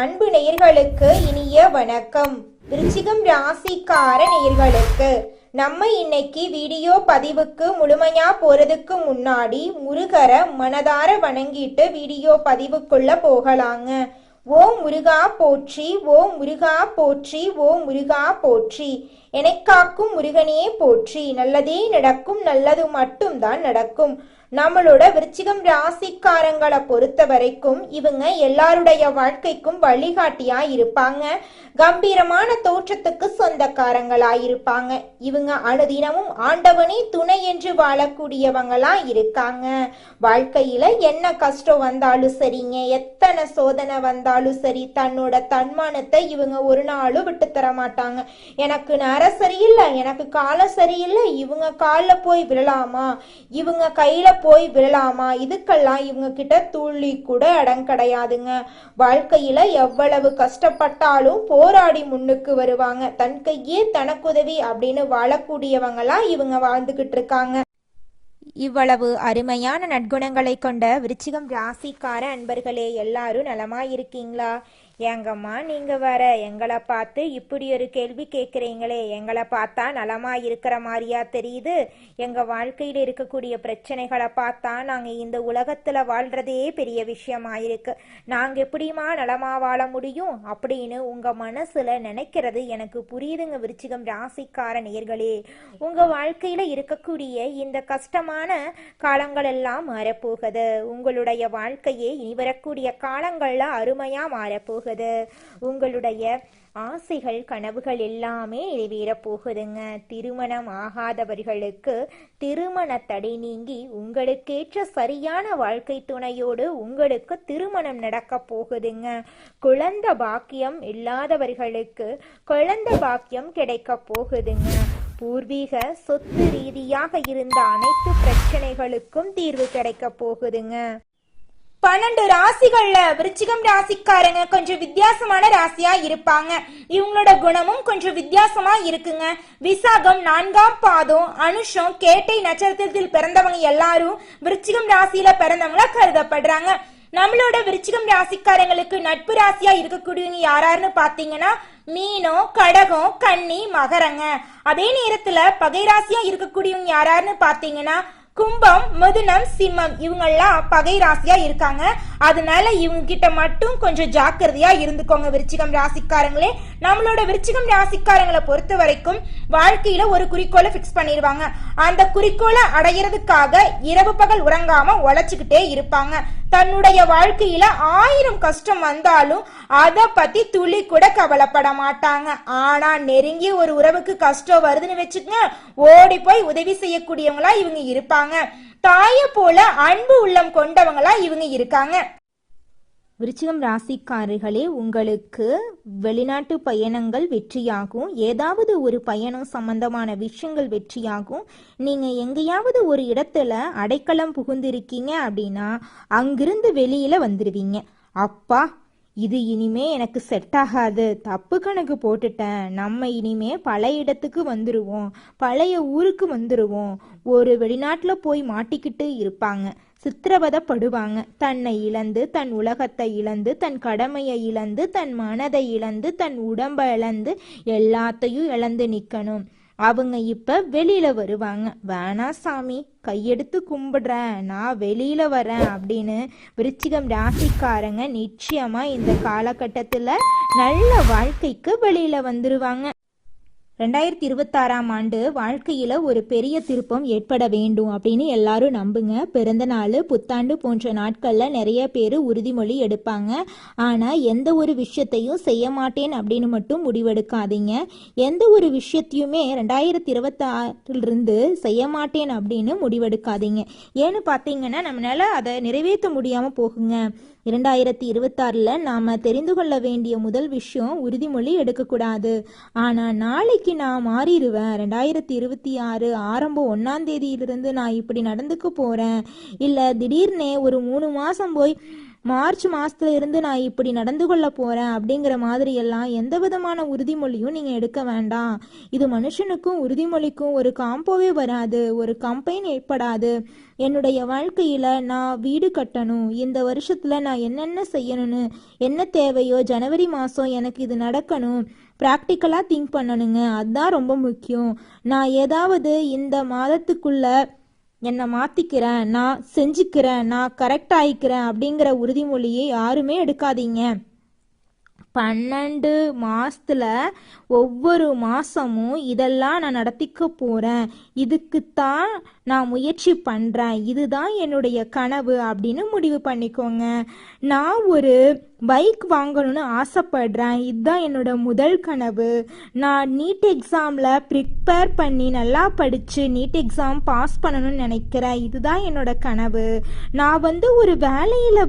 அன்பு நேயர்களுக்கு இனிய வணக்கம். விருச்சிகம் ராசிக்கார நேயர்களுக்கு நம்ம இன்னைக்கு வீடியோ பதிவுக்கு முழுமையா போறதுக்கு முன்னாடி முருகரை மனதார வணங்கிட்டு வீடியோ பதிவுக்குள்ள போகலாங்க. ஓம் முருகா போற்றி, ஓம் முருகா போற்றி, ஓம் முருகா போற்றி. எனக்காக்கும் முருகனே போற்றி. நல்லதே நடக்கும், நல்லது மட்டும்தான் நடக்கும். நம்மளோட விருச்சிகம் ராசிக்காரங்களை பொறுத்த வரைக்கும் இவங்க எல்லாருடைய வாழ்க்கைக்கும் வழிகாட்டியா இருப்பாங்க. கம்பீரமான தோற்றத்துக்கு சொந்தக்காரங்களா இருப்பாங்க. இவங்க அனுதினமும் ஆண்டவனே துணை என்று வாழக்கூடியவங்களா இருக்காங்க. வாழ்க்கையில என்ன கஷ்டம் வந்தாலும் சரிங்க, எத்தனை சோதனை வந்தாலும் சரி, தன்னோட தன்மானத்தை இவங்க ஒரு நாளும் விட்டு தர மாட்டாங்க. எனக்கு நேரம் சரியில்லை, எனக்கு காலம் சரியில்லை, இவங்க காலில் போய் விழலாமா, இவங்க கையில போய் விழலாமா, இதுக்கெல்லாம் இவங்க கிட்ட துள்ளி கூட இடம் கிடையாதுங்க. வாழ்க்கையில எவ்வளவு கஷ்டப்பட்டாலும் போராடி முன்னுக்கு வருவாங்க. தன் கையே தனக்குதவி அப்படின்னு வாழக்கூடியவங்களா இவங்க வாழ்ந்துகிட்டு இருக்காங்க. இவ்வளவு அருமையான நற்குணங்களை கொண்ட விருச்சிகம் ராசிக்கார அன்பர்களே, எல்லாரும் நலமா இருக்கீங்களா? ஏங்கம்மா நீங்க வர எங்களை பார்த்து இப்படி ஒரு கேள்வி கேட்குறீங்களே, எங்களை பார்த்தா நலமா இருக்கிற மாதிரியா தெரியுது? எங்க வாழ்க்கையில் இருக்கக்கூடிய பிரச்சனைகளை பார்த்தா நாங்க இந்த உலகத்துல வாழ்றதே பெரிய விஷயமா இருக்கு. நாங்க எப்படிமா நலமா வாழ முடியும் அப்படின்னு உங்க மனசுல நினைக்கிறது எனக்கு புரியுதுங்க. விருச்சிகம் ராசிக்கார நேயர்களே, உங்க வாழ்க்கையில இருக்கக்கூடிய இந்த கஷ்டமான காலங்கள் எல்லாம் மாறப்போகுது. உங்களுடைய வாழ்க்கையே இனி வரக்கூடிய காலங்கள்ல அருமையா மாறப்போகுது. உங்களுடைய ஆசைகள் கனவுகள் எல்லாமே நிறைவேற போகுதுங்க. திருமணம் ஆகாதவர்களுக்கு திருமண தடை நீங்கி உங்களுக்கேற்ற சரியான வாழ்க்கை துணையோடு உங்களுக்கு திருமணம் நடக்க போகுதுங்க. குழந்தை பாக்கியம் இல்லாதவர்களுக்கு குழந்தை பாக்கியம் கிடைக்க போகுதுங்க. பூர்வீக சொத்து ரீதியாக இருந்த அனைத்து பிரச்சனைகளுக்கும் தீர்வு கிடைக்க போகுதுங்க. 12 ராசிகள்ல விருச்சிகம் ராசிக்காரங்க கொஞ்சம் வித்தியாசமான ராசியா இருப்பாங்க. இவங்களோட குணமும் கொஞ்சம் வித்தியாசமா இருக்குங்க. விசாகம் 4ஆம் பாதம், அனுஷம், கேட்டை நட்சத்திரத்தில் பிறந்தவங்க எல்லாரும் விருச்சிகம் ராசியில பிறந்தவங்களா கருதப்படுறாங்க. நம்மளோட விருச்சிகம் ராசிக்காரங்களுக்கு நட்பு ராசியா இருக்கக்கூடியவங்க யாராருன்னு பாத்தீங்கன்னா மீனம், கடகம், கன்னி, மகரங்க. அதே நேரத்துல பகை ராசியா இருக்கக்கூடியவங்க யாராருன்னு பாத்தீங்கன்னா கும்பம், மிதுனம், சிம்மம். இவங்கெல்லாம் பகை ராசியா இருக்காங்க. அதனால இவங்க கிட்ட மட்டும் கொஞ்சம் ஜாக்கிரதையா இருந்துக்கோங்க விருச்சிகம் ராசிக்காரங்களே. நம்மளோட விருச்சிகம் ராசிக்காரங்களை பொறுத்த வரைக்கும் வாழ்க்கையில ஒரு குறிக்கோளை பிக்ஸ் பண்ணிடுவாங்க. அந்த குறிக்கோளை அடையிறதுக்காக இரவு பகல் உறங்காம உழைச்சுக்கிட்டே இருப்பாங்க. தன்னுடைய வாழ்க்கையில 1000 கஷ்டம் வந்தாலும் அதை பத்தி துளி கூட கவலைப்பட மாட்டாங்க. ஆனா நெருங்கிய ஒரு உறவுக்கு கஷ்டம் வருதுன்னு வச்சுக்கங்க, ஓடி போய் உதவி செய்யக்கூடியவங்களா இவங்க இருப்பாங்க. தாய போல அன்பு உள்ளம் கொண்டவங்களா இவங்க இருக்காங்க. விருச்சிகம் ராசிக்காரர்களே, உங்களுக்கு வெளிநாட்டு பயணங்கள் வெற்றியாகும். ஏதாவது ஒரு பயணம் சம்பந்தமான விஷயங்கள் வெற்றியாகும். நீங்க எங்கேயாவது ஒரு இடத்துல அடைக்கலம் புகுந்திருக்கீங்க அப்படின்னா அங்கிருந்து வெளியில வந்துடுவீங்க. அப்பா, இது இனிமே எனக்கு செட் ஆகாது, தப்பு கணக்கு போட்டுட்டேன், நம்ம இனிமே பழைய இடத்துக்கு வந்துடுவோம், பழைய ஊருக்கு வந்துடுவோம். ஒரு வெளிநாட்டில் போய் மாட்டிக்கிட்டு இருப்பாங்க, சித்திரவதைப்படுவாங்க. தன்னை இழந்து, தன் உலகத்தை இழந்து, தன் கடமையை இழந்து, தன் மனதை இழந்து, தன் உடம்பை இழந்து, எல்லாத்தையும் இழந்து நிற்கணும். அவங்க இப்ப வெளியில வருவாங்க. வேணா சாமி, கையெடுத்து கும்பிடுறேன், நான் வெளியில வரேன் அப்படின்னு விருச்சிகம் ராசிக்காரங்க நிச்சயமா இந்த காலகட்டத்துல நல்ல வாழ்க்கைக்கு வெளியில வந்துருவாங்க. 2026ஆம் ஆண்டு வாழ்க்கையில் ஒரு பெரிய திருப்பம் ஏற்பட வேண்டும் அப்படின்னு எல்லாரும் நம்புங்க. பிறந்த நாள், புத்தாண்டு போன்ற நாட்களில் நிறைய பேர் உறுதிமொழி எடுப்பாங்க. ஆனால் எந்த ஒரு விஷயத்தையும் செய்ய மாட்டேன் அப்படின்னு மட்டும் முடிவெடுக்காதீங்க. எந்த ஒரு விஷயத்தையுமே 2026லிருந்து செய்ய மாட்டேன் அப்படின்னு முடிவெடுக்காதீங்க. ஏன்னு பார்த்தீங்கன்னா நம்மளால அதை நிறைவேற்ற முடியாமல் போகுங்க. 2026ல் நாம் தெரிந்து கொள்ள வேண்டிய முதல் விஷயம், உறுதிமொழி எடுக்கக்கூடாது. ஆனால் நாளைக்கு நான் மாறிடுவேன், 2026 ஆரம்பம் 1ஆம் தேதியிலிருந்து நான் இப்படி நடந்துக்க போகிறேன், இல்லை திடீர்னு ஒரு 3 மாதம் போய் மார்ச் மாதத்துல இருந்து நான் இப்படி நடந்து கொள்ள போகிறேன் அப்படிங்கிற மாதிரி எல்லாம் எந்த விதமான உறுதிமொழியும் நீங்கள் எடுக்க வேண்டாம். இது மனுஷனுக்கும் உறுதிமொழிக்கும் ஒரு காம்போவே வராது, ஒரு கம்பைன் ஏற்படாது. என்னுடைய வாழ்க்கையில் நான் வீடு கட்டணும், இந்த வருஷத்தில் நான் என்னென்ன செய்யணும்னு என்ன தேவையோ ஜனவரி மாதம் எனக்கு இது நடக்கணும், ப்ராக்டிக்கலாக திங்க் பண்ணணுங்க. அதுதான் ரொம்ப முக்கியம். நான் ஏதாவது இந்த மாதத்துக்குள்ள என்னை மாற்றிக்கிறேன், நான் செஞ்சுக்கிறேன், நான் கரெக்ட் ஆகிக்கிறேன் அப்படிங்கிற உறுதிமொழியை யாருமே எடுக்காதீங்க. 12 மாதத்தில் ஒவ்வொரு மாதமும் இதெல்லாம் நான் நடத்திக்க போகிறேன், இதுக்குத்தான் நான் முயற்சி பண்ணுறேன், இதுதான் என்னுடைய கனவு அப்படின்னு முடிவு பண்ணிக்கோங்க. நான் ஒரு பைக் வாங்கணும்னு ஆசைப்படுறேன், இதுதான் என்னோட முதல் கனவு. நான் நீட் எக்ஸாமில் ப்ரிப்பேர் பண்ணி நல்லா படித்து நீட் எக்ஸாம் பாஸ் பண்ணணும்னு நினைக்கிறேன், இதுதான் என்னோட கனவு. நான் ஒரு வேலையில்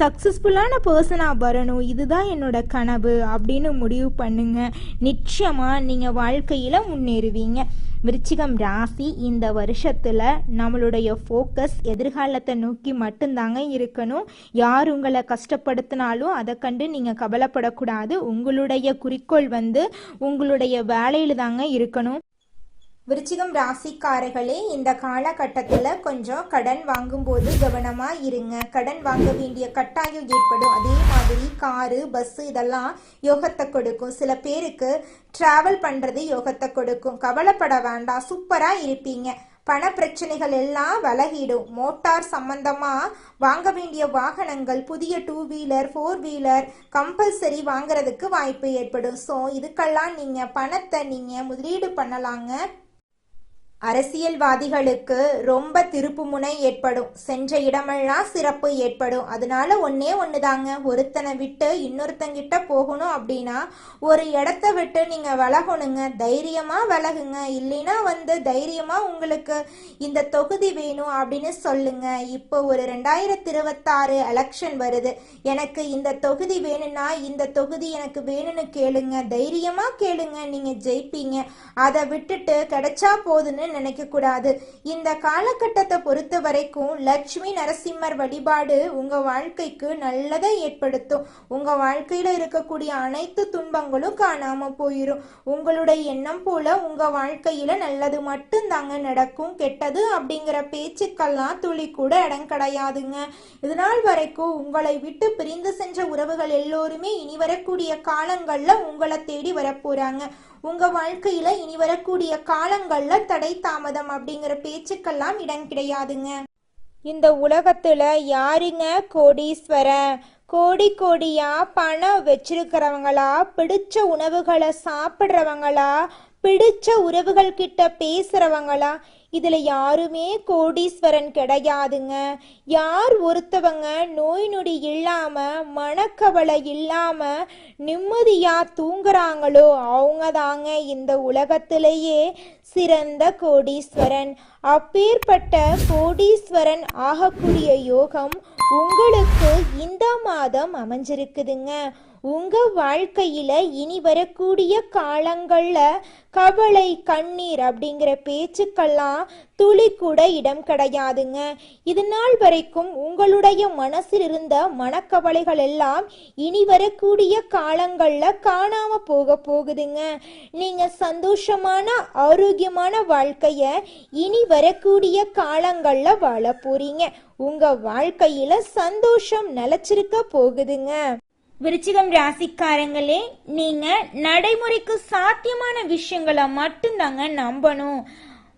சக்ஸஸ்ஃபுல்லான பர்சனாக வரணும், இதுதான் என்னோட கனவு அப்படின்னு முடிவு பண்ணுங்க. நிச்சயமாக நீங்கள் வாழ்க்கையில் முன்னேறுவீங்க. விருச்சிகம் ராசி, இந்த வருஷத்தில் நம்மளுடைய ஃபோக்கஸ் எதிர்காலத்தை நோக்கி மட்டும்தாங்க இருக்கணும். யார் உங்களை கஷ்டப்படுத்தினாலும் அதை கண்டு நீங்கள் கவலைப்படக்கூடாது. உங்களுடைய குறிக்கோள் உங்களுடைய வேலையில் தாங்க இருக்கணும். விருச்சிகம் ராசிக்காரர்களே, இந்த காலகட்டத்தில் கொஞ்சம் கடன் வாங்கும்போது கவனமாக இருங்க. கடன் வாங்க வேண்டிய கட்டாயம் ஏற்படும். அதே மாதிரி காரு, பஸ்ஸு இதெல்லாம் யோகத்தை கொடுக்கும். சில பேருக்கு ட்ராவல் பண்ணுறது யோகத்தை கொடுக்கும். கவலைப்பட வேண்டாம், சூப்பராக இருப்பீங்க. பண பிரச்சனைகள் எல்லாம் விலகிடும். மோட்டார் சம்பந்தமாக வாங்க வேண்டிய வாகனங்கள், புதிய 2 வீலர் 4 வீலர் கம்பல்சரி வாங்குறதுக்கு வாய்ப்பு ஏற்படும். ஸோ இதுக்கெல்லாம் நீங்கள் பணத்தை நீங்கள் முதலீடு பண்ணலாங்க. அரசியல்வாதிகளுக்கு ரொம்ப திருப்புமுனை ஏற்படும். சென்ற இடமெல்லாம் சிறப்பு ஏற்படும். அதனால ஒன்று தாங்க, ஒருத்தனை விட்டு இன்னொருத்தங்கிட்ட போகணும் அப்படின்னா ஒரு இடத்த விட்டு நீங்கள் விலகணுங்க. தைரியமாக விலகுங்க. இல்லைன்னா தைரியமாக உங்களுக்கு இந்த தொகுதி வேணும் அப்படின்னு சொல்லுங்க. இப்போ ஒரு 2026 எலெக்ஷன் வருது, எனக்கு இந்த தொகுதி வேணும்னா இந்த தொகுதி எனக்கு வேணும்னு கேளுங்க. தைரியமாக கேளுங்க, நீங்கள் ஜெயிப்பீங்க. அதை விட்டுட்டு கிடைச்சா போதுன்னு நினைக்க கூடாது. இந்த காலகட்டத்தை பொறுத்த வரைக்கும் லட்சுமி நரசிம்மர் வழிபாடு உங்க வாழ்க்கைக்கு நல்லதை ஏற்படுத்தும். உங்க வாழ்க்கையில இருக்கக்கூடிய அனைத்து துன்பங்களும் காணாம போயிடும். உங்களுடைய எண்ணம் போல உங்க வாழ்க்கையில நல்லது மட்டும் தாங்க நடக்கும். கெட்டது அப்படிங்கிற பேச்சுக்கெல்லாம் துளி கூட இடம் கிடையாதுங்க. இதனால் வரைக்கும் உங்களை விட்டு பிரிந்து சென்ற உறவுகள் எல்லோருமே இனி வரக்கூடிய காலங்கள்ல உங்களை தேடி வரப்போறாங்க. உங்க வாழ்க்கையில இனி வரக்கூடிய காலங்கள்ல தடை தாமதம் அப்படிங்கிற பேச்சுக்கெல்லாம் இடம் கிடையாதுங்க. இந்த உலகத்துல யாருங்க கோடீஸ்வரன்? கோடி கோடியா பணம் வச்சிருக்கிறவங்களா, பிடிச்ச உணவுகளை சாப்பிட்றவங்களா, பிடிச்ச உறவுகள் கிட்ட பேசுறவங்களா? இதுல யாருமே கோடீஸ்வரன் கிடையாதுங்க. யார் ஒருத்தவங்க நோய் நொடி இல்லாம மனக்கவலை இல்லாம நிம்மதியா தூங்குறாங்களோ அவங்க தாங்க இந்த உலகத்திலேயே சிறந்த கோடீஸ்வரன். அப்பேற்பட்ட கோடீஸ்வரன் ஆகக்கூடிய யோகம் உங்களுக்கு இந்த மாதம் அமைஞ்சிருக்குதுங்க. உங்க வாழ்க்கையில இனி வரக்கூடிய காலங்கள்ல கவலை, கண்ணீர் அப்படிங்கிற பேச்சுக்கெல்லாம் துளி கூட இடம் கிடையாதுங்க. இது நாள் வரைக்கும் உங்களுடைய மனசில் இருந்த மனக்கவலைகள் எல்லாம் இனி வரக்கூடிய காலங்கள்ல காணாம போகுதுங்க. நீங்க சந்தோஷமான ஆரோக்கியமான வாழ்க்கைய இனி வரக்கூடிய காலங்கள்ல வாழ போறீங்க. உங்க வாழ்க்கையில சந்தோஷம் நிலைச்சிருக்க போகுதுங்க. விருச்சிகம் ராசிக்காரங்களே, நீங்க நடைமுறைக்கு சாத்தியமான விஷயங்களை மட்டும்தாங்க நம்பணும்.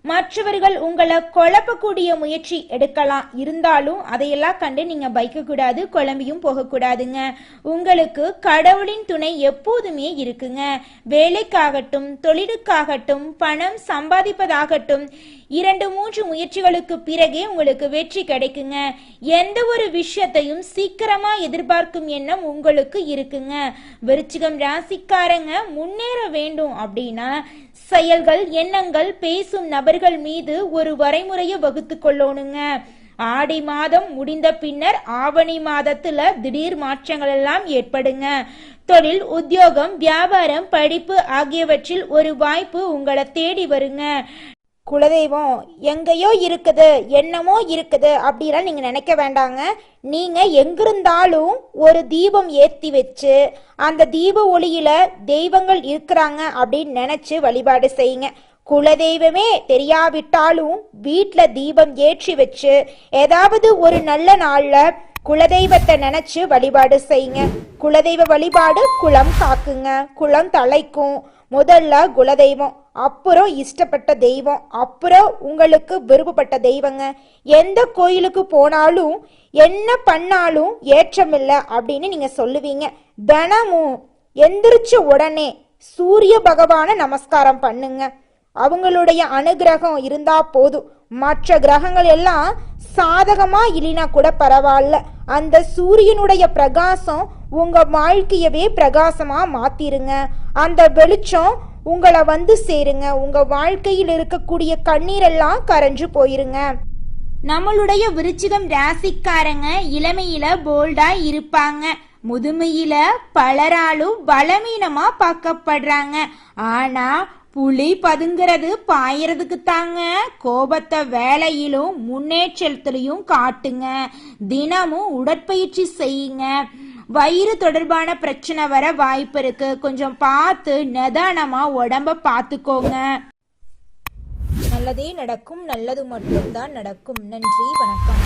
மற்றவர்கள் உங்களை குழப்பக்கூடிய முயற்சி எடுக்கலாம், இருந்தாலும் அதையெல்லாம் கண்டு நீங்க பயக்க கூடாது, குழம்பியும் போகக்கூடாதுங்க. உங்களுக்கு கடவுளின் துணை எப்போதுமே இருக்குங்க. வேலைக்காகட்டும், தொழிலுக்காகட்டும், பணம் சம்பாதிப்பதாகட்டும், 2-3 முயற்சிகளுக்கு பிறகே உங்களுக்கு வெற்றி கிடைக்குங்க. எந்த ஒரு விஷயத்தையும் சீக்கிரமா எதிர்பார்க்கும் எண்ணம் உங்களுக்கு இருக்குங்க. விருச்சிகம் ராசிக்காரங்க முன்னேற வேண்டும் அப்படின்னா செயல்கள், எண்ணங்கள், பேசும் நபர்கள் மீது ஒரு வரைமுறையை வகுத்து கொள்ளணுங்க. ஆடி மாதம் முடிந்த பின்னர் ஆவணி மாதத்துல திடீர் மாற்றங்கள் எல்லாம் ஏற்படுங்க. தொழில், உத்தியோகம், வியாபாரம், படிப்பு ஆகியவற்றில் ஒரு வாய்ப்பு உங்களை தேடி வருங்க. குலதெய்வம் எங்கேயோ இருக்குது, என்னமோ இருக்குது அப்படிலாம் நீங்கள் நினைக்க வேண்டாங்க. நீங்கள் எங்கிருந்தாலும் ஒரு தீபம் ஏற்றி வச்சு அந்த தீப ஒளியில் தெய்வங்கள் இருக்கிறாங்க அப்படின்னு நினச்சி வழிபாடு செய்யுங்க. குலதெய்வமே தெரியாவிட்டாலும் வீட்டில் தீபம் ஏற்றி வச்சு ஏதாவது ஒரு நல்ல நாளில் குலதெய்வத்தை நினச்சி வழிபாடு செய்யுங்க. குலதெய்வ வழிபாடு குலம் காக்குங்க, குலம் தலைக்கும். முதல்ல குலதெய்வம், அப்புறம் இஷ்டப்பட்ட தெய்வம், அப்புறம் உங்களுக்கு விருப்பப்பட்ட தெய்வங்க. எந்த கோயிலுக்கு போனாலும் என்ன பண்ணாலும் ஏற்றமில்லை அப்படின்னு நீங்கள் சொல்லுவீங்க. தினமும் எந்திரிச்ச உடனே சூரிய பகவானை நமஸ்காரம் பண்ணுங்க. அவங்களுடைய அனுகிரகம் இருந்தா போதும். மற்ற கிரகங்கள் எல்லாம் சாதகமா இல்லைனா கூட பரவாயில்ல, அந்த சூரியனுடைய பிரகாசம் உங்க வாழ்க்கையவே பிரகாசமா மாத்திருங்க. அந்த வெளிச்சம் உங்களை வந்து சேருங்க. உங்க வாழ்க்கையில் இருக்கக்கூடிய கண்ணீரெல்லாம் கரைஞ்சு போயிருங்க. நம்மளுடைய விருச்சிகம் ராசிக்காரங்க இளமையில போல்டா இருப்பாங்க, முதுமையில பலராலும் பலவீனமா பார்க்கப்படுறாங்க. ஆனா புலி பதுங்கிறது பாயறதுக்கு தாங்க. கோபத்தை வேலையிலும் முன்னேற்றத்திலையும் காட்டுங்க. தினமும் உடற்பயிற்சி செய்யுங்க. வயிறு தொடர்பான பிரச்சனை வர வாய்ப்பு இருக்கு, கொஞ்சம் பார்த்து நிதானமா உடம்ப பார்த்துக்கோங்க. நல்லதே நடக்கும், நல்லது மட்டும்தான் நடக்கும். நன்றி, வணக்கம்.